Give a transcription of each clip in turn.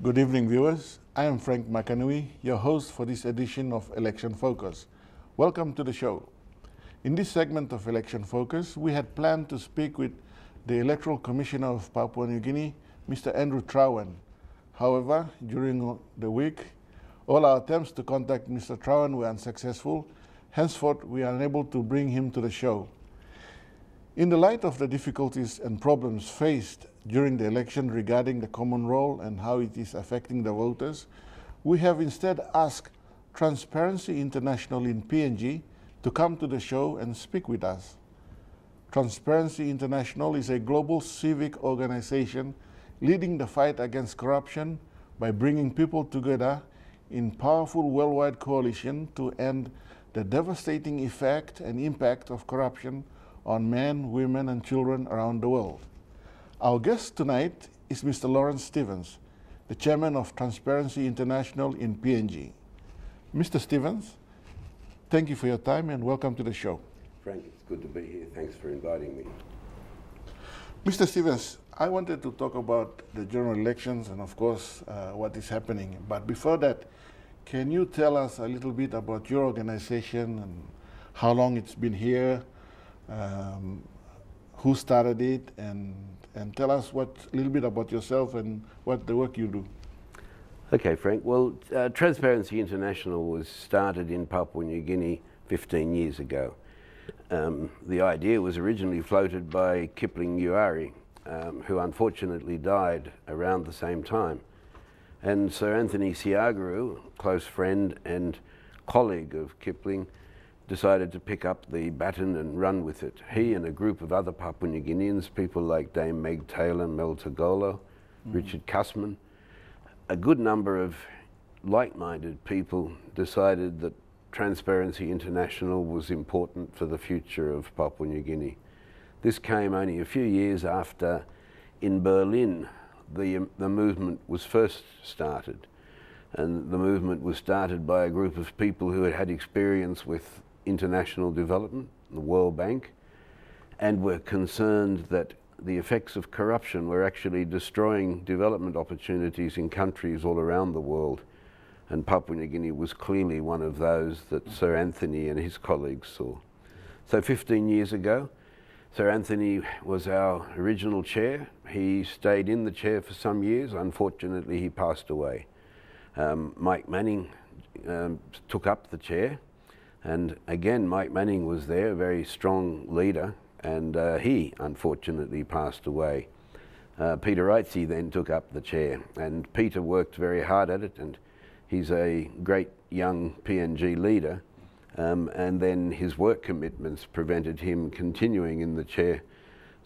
Good evening, viewers. I am Frank Makanui, your host for this edition of Election Focus. Welcome to the show. In this segment of Election Focus, we had planned to speak with the Electoral Commissioner of Papua New Guinea, Mr. Andrew Trawan. However, during the week, all our attempts to contact Mr. Trawan were unsuccessful. Henceforth, we are unable to bring him to the show. In the light of the difficulties and problems faced during the election regarding the common role and how it is affecting the voters, we have instead asked Transparency International in PNG to come to the show and speak with us. Transparency International is a global civic organization leading the fight against corruption by bringing people together in powerful worldwide coalition to end the devastating effect and impact of corruption on men, women, and children around the world. Our guest tonight is Mr. Lawrence Stevens, the chairman of Transparency International in PNG. Mr. Stevens, thank you for your time and welcome to the show. Frank, it's good to be here. Thanks for inviting me. Mr. Stevens, I wanted to talk about the general elections and of course what is happening. But before that, can you tell us a little bit about your organization and how long it's been here? Who started it, and tell us a little bit about yourself and what the work you do. Okay, Frank. Well, Transparency International was started in Papua New Guinea 15 years ago. The idea was originally floated by Kipling Yuari, who unfortunately died around the same time. And Sir Anthony Siagaru, close friend and colleague of Kipling, decided to pick up the baton and run with it. He and a group of other Papua New Guineans, people like Dame Meg Taylor, Mel Togolo, Richard Cussman, a good number of like-minded people decided that Transparency International was important for the future of Papua New Guinea. This came only a few years after, in Berlin, the movement was first started. And the movement was started by a group of people who had had experience with international development, the World Bank, and were concerned that the effects of corruption were actually destroying development opportunities in countries all around the world. And Papua New Guinea was clearly one of those that Sir Anthony and his colleagues saw. So 15 years ago, Sir Anthony was our original chair. He stayed in the chair for some years. Unfortunately, he passed away. Mike Manning took up the chair. And again, Mike Manning was there, a very strong leader, and he unfortunately passed away. Peter Reitze then took up the chair, and Peter worked very hard at it, and he's a great young PNG leader, and then his work commitments prevented him continuing in the chair.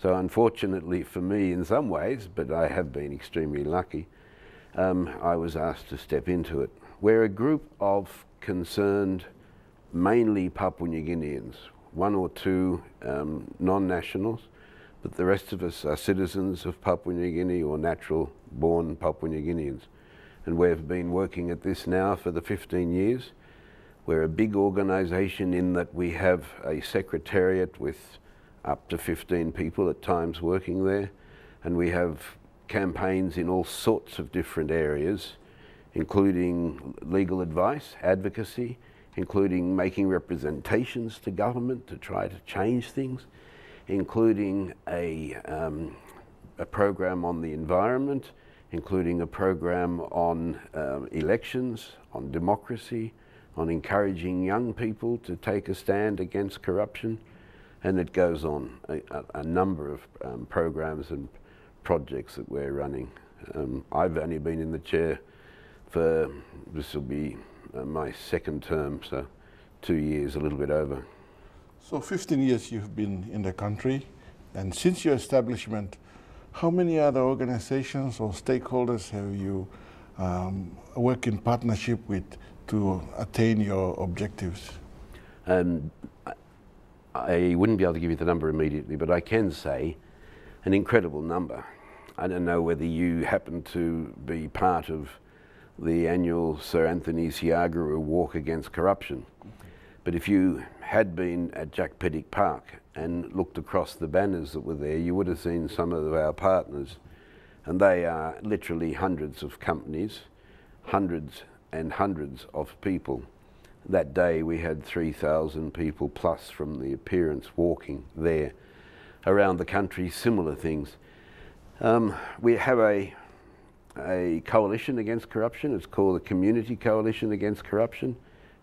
So unfortunately for me in some ways, but I have been extremely lucky, I was asked to step into it. We're a group of concerned mainly Papua New Guineans, one or two non-nationals, but the rest of us are citizens of Papua New Guinea or natural-born Papua New Guineans. And we've been working at this now for the 15 years. We're a big organisation in that we have a secretariat with up to 15 people at times working there, and we have campaigns in all sorts of different areas, including legal advice, advocacy, including making representations to government to try to change things, including a program on the environment, including a program on elections, on democracy, on encouraging young people to take a stand against corruption, and it goes on, a number of programs and projects that we're running. I've only been in the chair for, this will be my second term, so 2 years, a little bit over. So 15 years you've been in the country, and since your establishment, how many other organizations or stakeholders have you worked in partnership with to attain your objectives? I wouldn't be able to give you the number immediately, but I can say an incredible number. I don't know whether you happen to be part of the annual Sir Anthony Siagaru Walk Against Corruption. But if you had been at Jack Pettick Park and looked across the banners that were there, you would have seen some of our partners And they are literally hundreds of companies, hundreds and hundreds of people. That day we had 3,000 people plus from the appearance walking there. Around the country, similar things. We have a coalition against corruption. It's called the Community Coalition Against Corruption.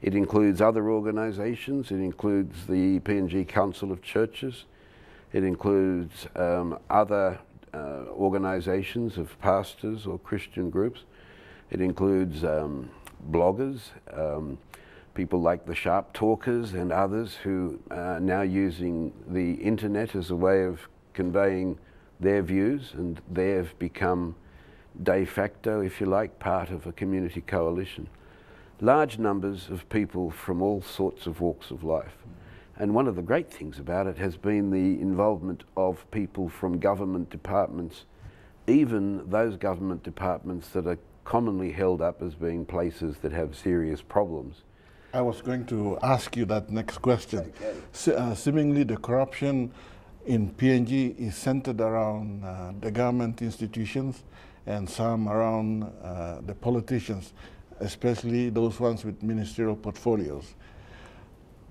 It includes other organisations. It includes the PNG Council of Churches. It includes other organisations of pastors or Christian groups. It includes bloggers, people like the Sharp Talkers and others who are now using the internet as a way of conveying their views, and they've become de facto, if you like, part of a community coalition. Large numbers of people from all sorts of walks of life. And one of the great things about it has been the involvement of people from government departments, even those government departments that are commonly held up as being places that have serious problems. I was going to ask you that next question. Seemingly the corruption in PNG is centered around the government institutions and some around the politicians, especially those ones with ministerial portfolios.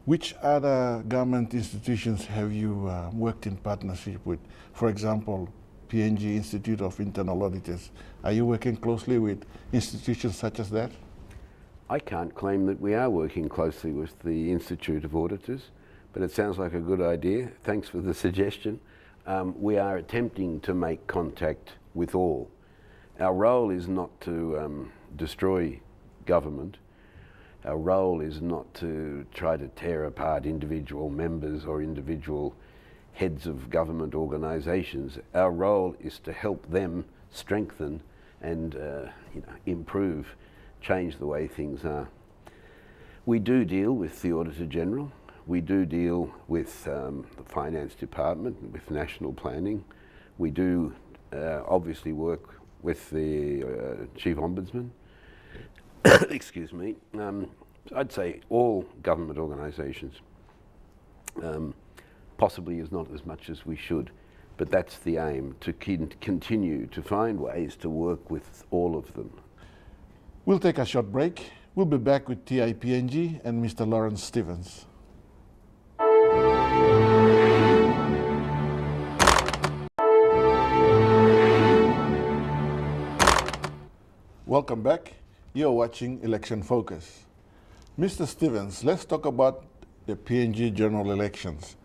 Which other government institutions have you worked in partnership with? For example, PNG Institute of Internal Auditors. Are you working closely with institutions such as that? I can't claim that we are working closely with the Institute of Auditors, but it sounds like a good idea. Thanks for the suggestion. We are attempting to make contact with all. Our role is not to destroy government. Our role is not to try to tear apart individual members or individual heads of government organisations. Our role is to help them strengthen and improve, change the way things are. We do deal with the Auditor General. We do deal with the Finance Department, with National Planning. We do obviously work with the Chief Ombudsman. Excuse me. I'd say all government organisations. Possibly is not as much as we should, but that's the aim, to continue to find ways to work with all of them. We'll take a short break. We'll be back with TIPNG and Mr. Lawrence Stevens. Welcome back. You're watching Election Focus. Mr. Stevens, let's talk about the PNG general elections.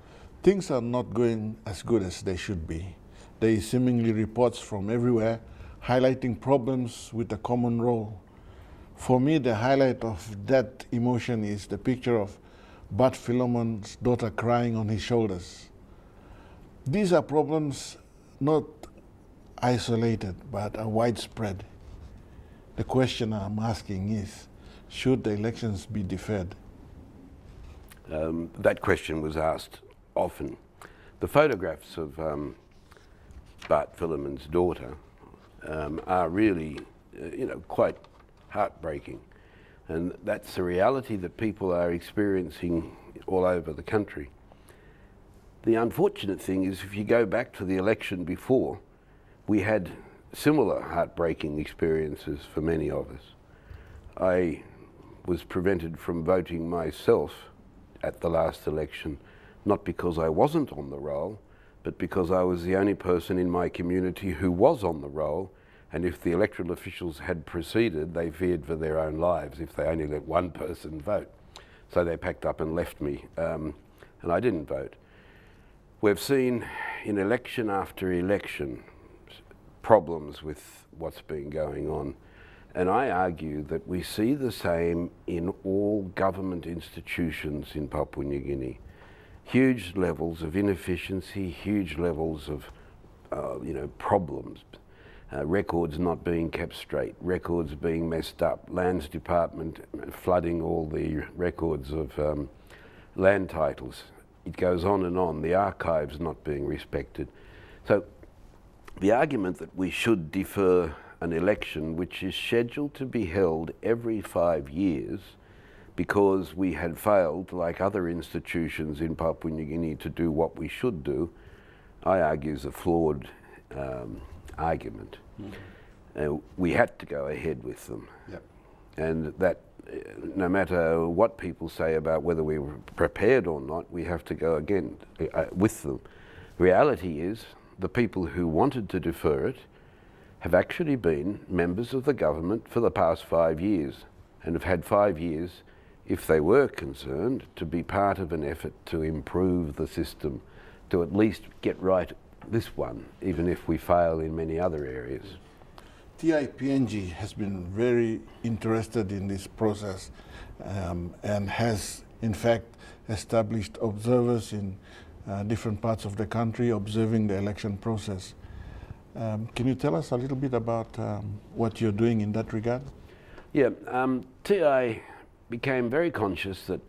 Things are not going as good as they should be. There is seemingly reports from everywhere highlighting problems with the common role. For me, the highlight of that emotion is the picture of Bart Philemon's daughter crying on his shoulders. These are problems not isolated, but are widespread. The question I'm asking is, should the elections be deferred? That question was asked often. The photographs of Bart Philemon's daughter are really, quite heartbreaking. And that's the reality that people are experiencing all over the country. The unfortunate thing is, if you go back to the election before, we had similar heartbreaking experiences for many of us. I was prevented from voting myself at the last election, not because I wasn't on the roll, but because I was the only person in my community who was on the roll, and if the electoral officials had proceeded, they feared for their own lives if they only let one person vote. So they packed up and left me, and I didn't vote. We've seen in election after election problems with what's been going on. And I argue that we see the same in all government institutions in Papua New Guinea. Huge levels of inefficiency, huge levels of problems. Records not being kept straight, records being messed up, Lands Department flooding all the records of land titles. It goes on, the archives not being respected. So the argument that we should defer an election which is scheduled to be held every 5 years because we had failed, like other institutions in Papua New Guinea, to do what we should do, I argue is a flawed argument. We had to go ahead with them. Yep. And that, no matter what people say about whether we were prepared or not, we have to go again with them. Reality is, the people who wanted to defer it have actually been members of the government for the past 5 years, and have had 5 years, if they were concerned, to be part of an effort to improve the system, to at least get right this one, even if we fail in many other areas. TIPNG has been very interested in this process and has, in fact, established observers in different parts of the country observing the election process. Can you tell us a little bit about what you're doing in that regard? Yeah, TI became very conscious that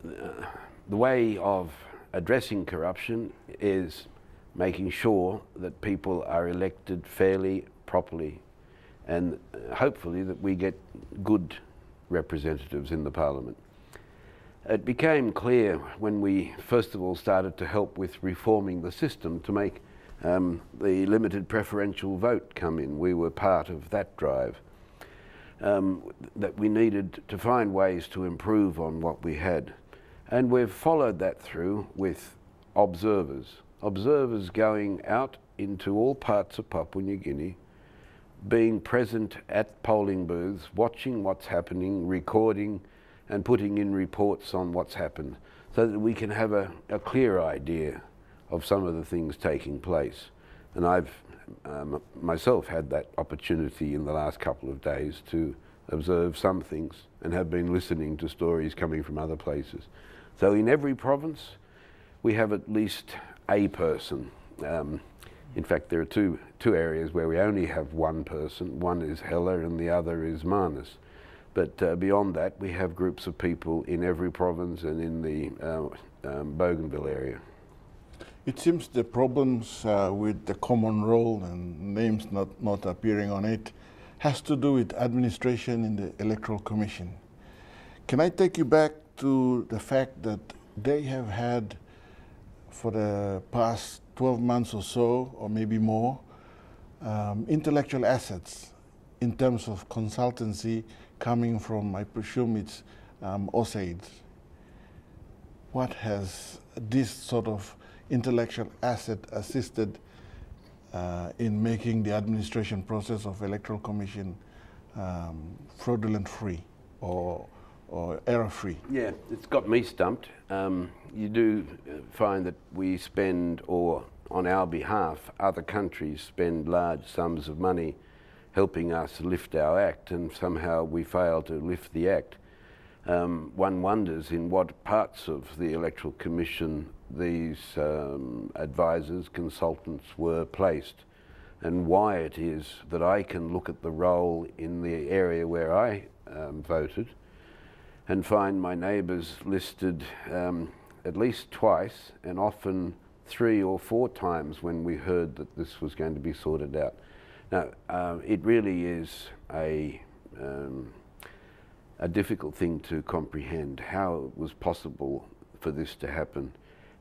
the way of addressing corruption is making sure that people are elected fairly, properly, and hopefully that we get good representatives in the parliament. It became clear when we first of all started to help with reforming the system to make the limited preferential vote come in. We were part of that drive. That we needed to find ways to improve on what we had. And we've followed that through with observers. Observers going out into all parts of Papua New Guinea, being present at polling booths, watching what's happening, recording and putting in reports on what's happened, so that we can have a clear idea of some of the things taking place. And I've myself had that opportunity in the last couple of days to observe some things and have been listening to stories coming from other places. So in every province we have at least a person. In fact, there are two areas where we only have one person. One is Hela and the other is Manus. But beyond that, we have groups of people in every province and in the Bougainville area. It seems the problems with the common roll and names not appearing on it has to do with administration in the Electoral Commission. Can I take you back to the fact that they have had, for the past 12 months or so, or maybe more, intellectual assets in terms of consultancy coming from, I presume it's USAID. What has this sort of intellectual asset assisted in making the administration process of Electoral Commission fraudulent free or error free? Yeah, it's got me stumped. You do find that we spend, or on our behalf, other countries spend large sums of money helping us lift our act, and somehow we fail to lift the act. One wonders in what parts of the Electoral Commission these advisors, consultants were placed, and why it is that I can look at the role in the area where I voted and find my neighbours listed at least twice, and often 3 or 4 times when we heard that this was going to be sorted out. Now, it really is a difficult thing to comprehend how it was possible for this to happen.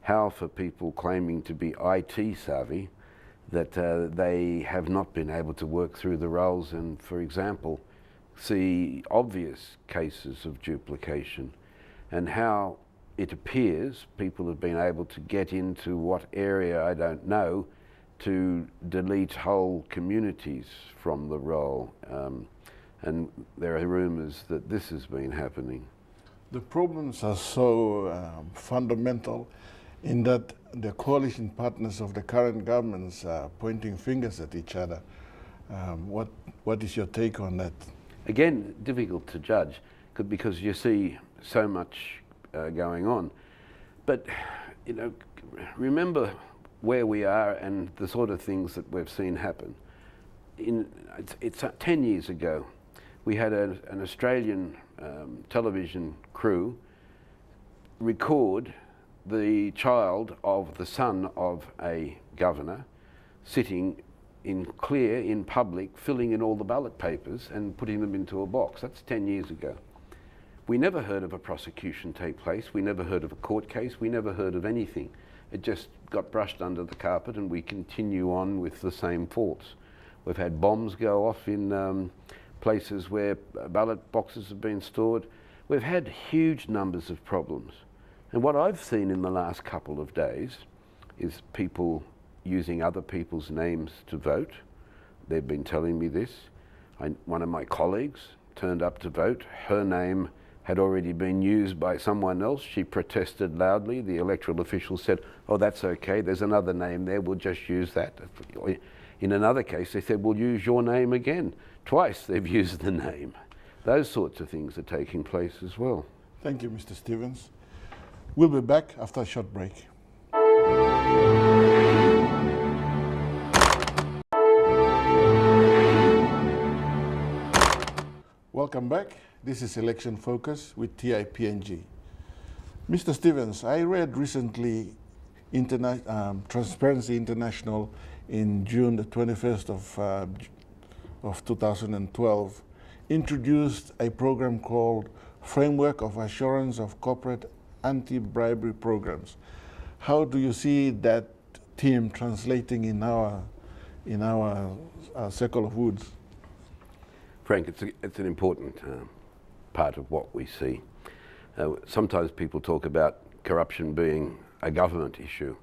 How for people claiming to be IT savvy that they have not been able to work through the roles and, for example, see obvious cases of duplication, and how it appears people have been able to get into what area I don't know to delete whole communities from the role. And there are rumours that this has been happening. The problems are so fundamental in that the coalition partners of the current governments are pointing fingers at each other. What is your take on that? Again, difficult to judge because you see so much going on. But, you know, remember where we are and the sort of things that we've seen happen. It's 10 years ago, we had an Australian television crew record the child of the son of a governor sitting in public, filling in all the ballot papers and putting them into a box. That's 10 years ago. We never heard of a prosecution take place. We never heard of a court case. We never heard of anything. It just got brushed under the carpet and we continue on with the same faults. We've had bombs go off in places where ballot boxes have been stored. We've had huge numbers of problems. And what I've seen in the last couple of days is people using other people's names to vote. They've been telling me this. One of my colleagues turned up to vote. Her name had already been used by someone else. She protested loudly. The electoral official said, "Oh, that's okay, there's another name there, we'll just use that." In another case, they said, "We'll use your name again." Twice they've used the name. Those sorts of things are taking place as well. Thank you, Mr. Stevens. We'll be back after a short break. Welcome back. This is Election Focus with TIPNG. Mr. Stevens, I read recently Transparency International in June the 21st of 2012 introduced a program called Framework of Assurance of Corporate Anti-Bribery Programs. How do you see that theme translating in our circle of woods? Frank, it's an important part of what we see. Sometimes people talk about corruption being a government issue.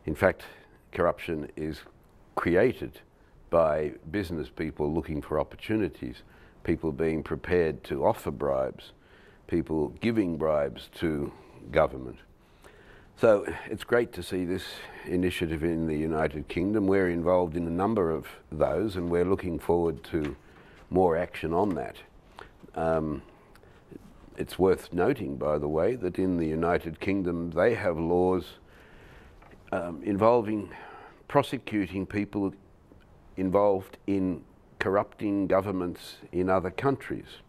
In fact, corruption is created by business people looking for opportunities, people being prepared to offer bribes, people giving bribes to government. So it's great to see this initiative in the United Kingdom. We're involved in a number of those and we're looking forward to more action on that. It's worth noting, by the way, that in the United Kingdom they have laws involving prosecuting people involved in corrupting governments in other countries.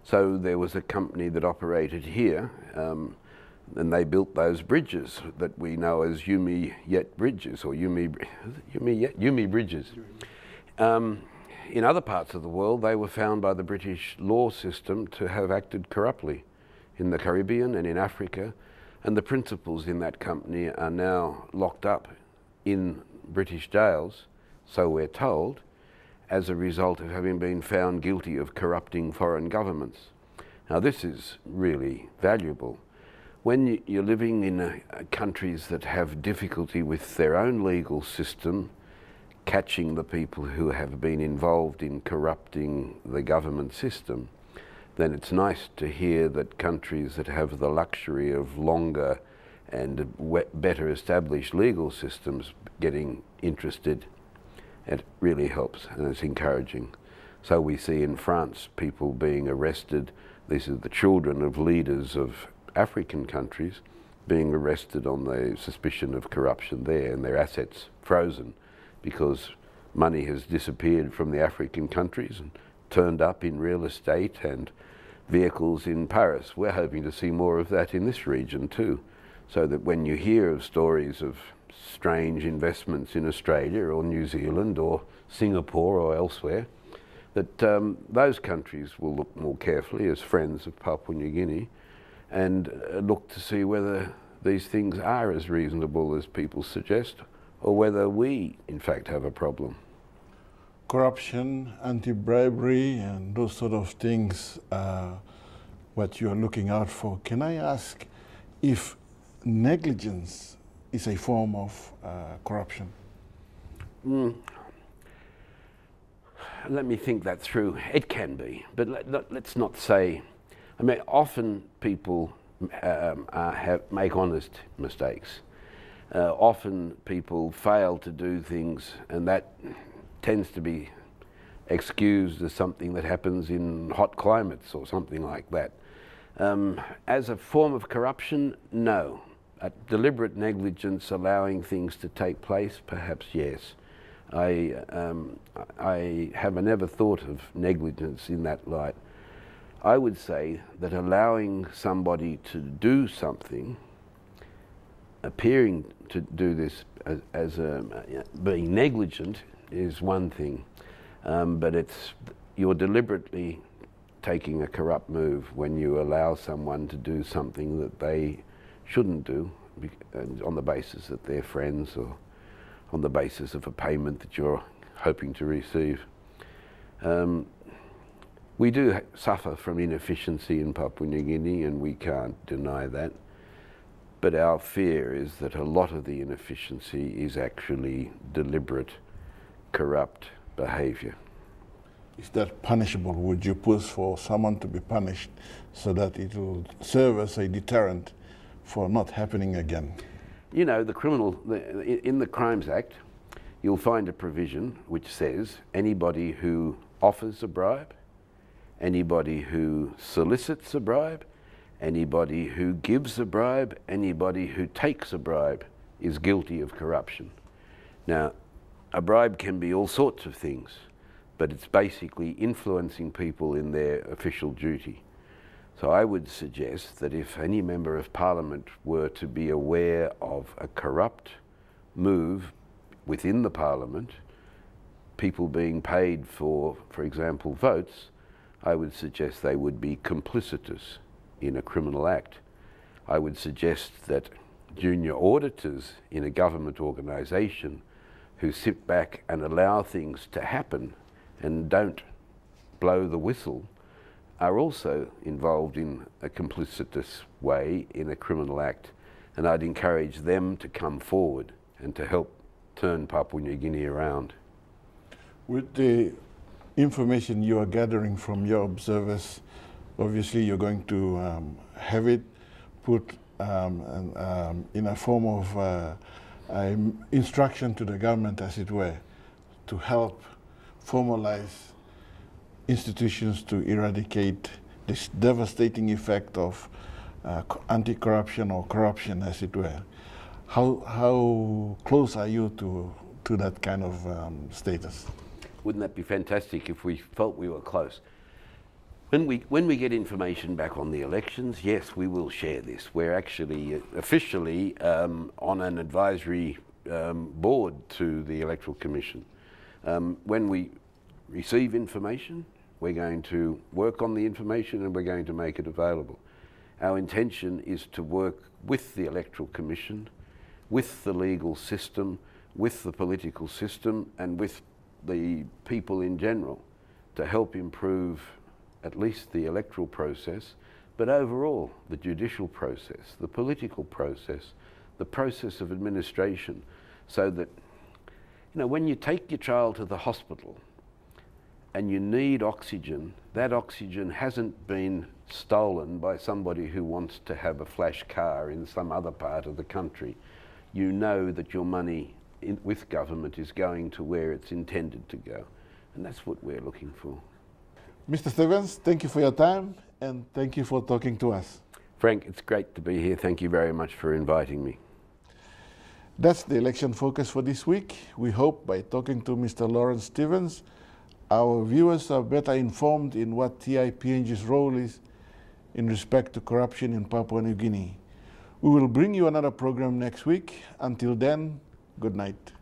So there was a company that operated here and they built those bridges that we know as Umi-Yet bridges, or Umi bridges. In other parts of the world, they were found by the British law system to have acted corruptly in the Caribbean and in Africa, and the principals in that company are now locked up in British jails, so we're told, as a result of having been found guilty of corrupting foreign governments. Now this is really valuable. When you're living in countries that have difficulty with their own legal system, catching the people who have been involved in corrupting the government system, then it's nice to hear that countries that have the luxury of longer and better established legal systems getting interested. It really helps and it's encouraging. So we see in France people being arrested. These are the children of leaders of African countries being arrested on the suspicion of corruption there, and their assets frozen because money has disappeared from the African countries and turned up in real estate and vehicles in Paris. We're hoping to see more of that in this region too, so that when you hear of stories of strange investments in Australia or New Zealand or Singapore or elsewhere, that those countries will look more carefully as friends of Papua New Guinea and look to see whether these things are as reasonable as people suggest, or whether we, in fact, have a problem. Corruption, anti-bribery, and those sort of things, what you are looking out for. Can I ask if negligence is a form of corruption? Let me think that through. It can be, but let's not say. I mean, often people make honest mistakes. Often people fail to do things, and that tends to be excused as something that happens in hot climates or something like that. As a form of corruption, no. Deliberate negligence, allowing things to take place, perhaps yes. I have never thought of negligence in that light. I would say that allowing somebody to do something, appearing to do this as being negligent, is one thing, but you're deliberately taking a corrupt move when you allow someone to do something that they shouldn't do on the basis that they're friends or on the basis of a payment that you're hoping to receive. We do suffer from inefficiency in Papua New Guinea, and we can't deny that. But our fear is that a lot of the inefficiency is actually deliberate, corrupt behaviour. Is that punishable? Would you push for someone to be punished so that it will serve as a deterrent for not happening again? You know, in the Crimes Act, you'll find a provision which says anybody who offers a bribe, anybody who solicits a bribe, anybody who gives a bribe, anybody who takes a bribe is guilty of corruption. Now, a bribe can be all sorts of things, but it's basically influencing people in their official duty. So I would suggest that if any member of Parliament were to be aware of a corrupt move within the Parliament, people being paid for example, votes, I would suggest they would be complicitous in a criminal act. I would suggest that junior auditors in a government organisation who sit back and allow things to happen and don't blow the whistle are also involved in a complicitous way in a criminal act, and I'd encourage them to come forward and to help turn Papua New Guinea around. With the information you are gathering from your observers, obviously you're going to have it put in a form of instruction to the government, as it were, to help formalize institutions to eradicate this devastating effect of anti-corruption or corruption, as it were. How close are you to that kind of status? Wouldn't that be fantastic if we felt we were close? When we get information back on the elections, yes, we will share this. We're actually officially on an advisory board to the Electoral Commission. When we receive information, we're going to work on the information and we're going to make it available. Our intention is to work with the Electoral Commission, with the legal system, with the political system, and with the people in general to help improve at least the electoral process, but overall the judicial process, the political process, the process of administration, so that, you know, when you take your child to the hospital and you need oxygen, that oxygen hasn't been stolen by somebody who wants to have a flash car in some other part of the country. You know that your money with government is going to where it's intended to go. And that's what we're looking for. Mr. Stevens, thank you for your time and thank you for talking to us. Frank, it's great to be here. Thank you very much for inviting me. That's the election focus for this week. We hope by talking to Mr. Lawrence Stevens, our viewers are better informed in what TIPNG's role is in respect to corruption in Papua New Guinea. We will bring you another program next week. Until then, good night.